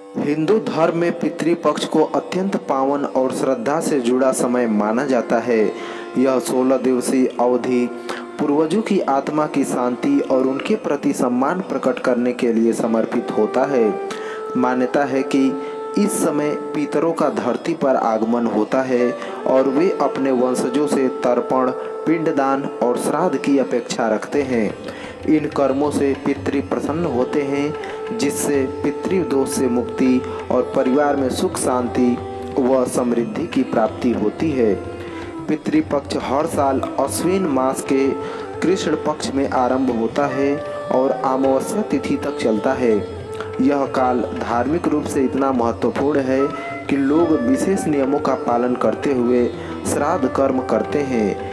हिंदू धर्म में पितृपक्ष को अत्यंत पावन और श्रद्धा से जुड़ा समय माना जाता है। यह 16 दिवसीय अवधि पूर्वजों की आत्मा की शांति और उनके प्रति सम्मान प्रकट करने के लिए समर्पित होता है। मान्यता है कि इस समय पितरों का धरती पर आगमन होता है और वे अपने वंशजों से तर्पण, पिंडदान और श्राद्ध की अपेक्षा रखते हैं। इन कर्मों से पितृ प्रसन्न होते हैं, जिससे पितृदोष से मुक्ति और परिवार में सुख शांति व समृद्धि की प्राप्ति होती है। पितृपक्ष हर साल अश्विन मास के कृष्ण पक्ष में आरंभ होता है और अमावस्या तिथि तक चलता है। यह काल धार्मिक रूप से इतना महत्वपूर्ण है कि लोग विशेष नियमों का पालन करते हुए श्राद्ध कर्म करते हैं।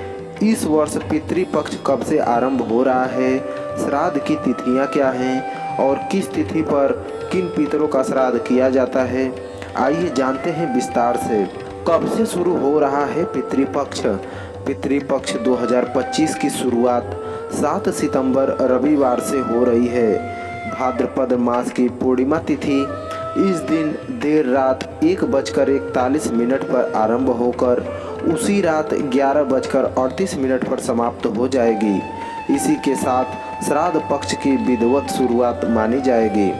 इस वर्ष पितृपक्ष कब से आरंभ हो रहा है, श्राद्ध की तिथियां क्या हैं और किस तिथि पर किन पितरों का श्राद्ध किया जाता है, आइए जानते हैं विस्तार से। कब से शुरू हो रहा है पितृपक्ष? पितृपक्ष 2025 की शुरुआत 7 सितंबर रविवार से हो रही है। भाद्रपद मास की पूर्णिमा तिथि इस दिन देर रात 1:41 पर आरंभ होकर उसी रात 11:38 पर समाप्त हो जाएगी। इसी के साथ श्राद्ध पक्ष की विधिवत शुरुआत मानी जाएगी।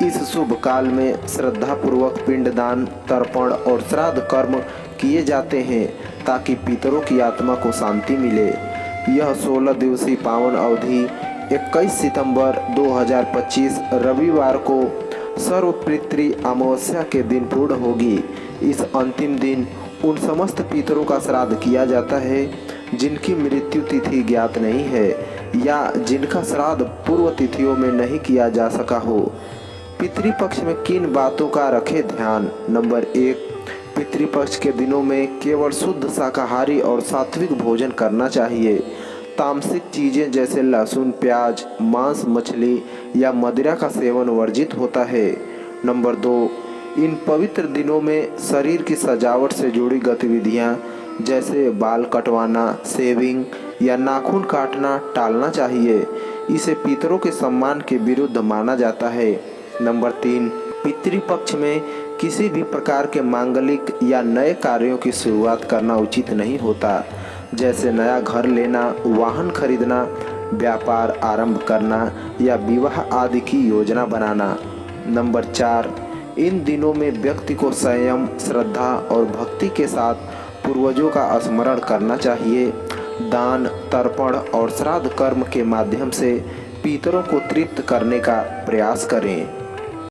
इस शुभ काल में श्रद्धापूर्वक पिंडदान, तर्पण और श्राद्ध कर्म किए जाते हैं ताकि पितरों की आत्मा को शांति मिले। यह 16 दिवसीय पावन अवधि 21 सितंबर 2025 रविवार को सर्वपितृ अमावस्या के दिन पूर्ण होगी। इस अंतिम दिन उन समस्त पितरों का श्राद्ध किया जाता है जिनकी मृत्यु तिथि ज्ञात नहीं है या जिनका श्राद्ध पूर्व तिथियों में नहीं किया जा सका हो। पितृपक्ष में किन बातों का रखें ध्यान? नंबर 1, पितृपक्ष के दिनों में केवल शुद्ध शाकाहारी और सात्विक भोजन करना चाहिए। तामसिक चीज़ें जैसे लहसुन, प्याज, मांस, मछली या मदिरा का सेवन वर्जित होता है। नंबर 2, इन पवित्र दिनों में शरीर की सजावट से जुड़ी गतिविधियां जैसे बाल कटवाना, शेविंग या नाखून काटना टालना चाहिए। इसे पितरों के सम्मान के विरुद्ध माना जाता है। नंबर 3, पितृपक्ष में किसी भी प्रकार के मांगलिक या नए कार्यों की शुरुआत करना उचित नहीं होता, जैसे नया घर लेना, वाहन खरीदना, व्यापार आरंभ करना या विवाह आदि की योजना बनाना। नंबर 4, इन दिनों में व्यक्ति को संयम, श्रद्धा और भक्ति के साथ पूर्वजों का स्मरण करना चाहिए। दान, तर्पण और श्राद्ध कर्म के माध्यम से पितरों को तृप्त करने का प्रयास करें।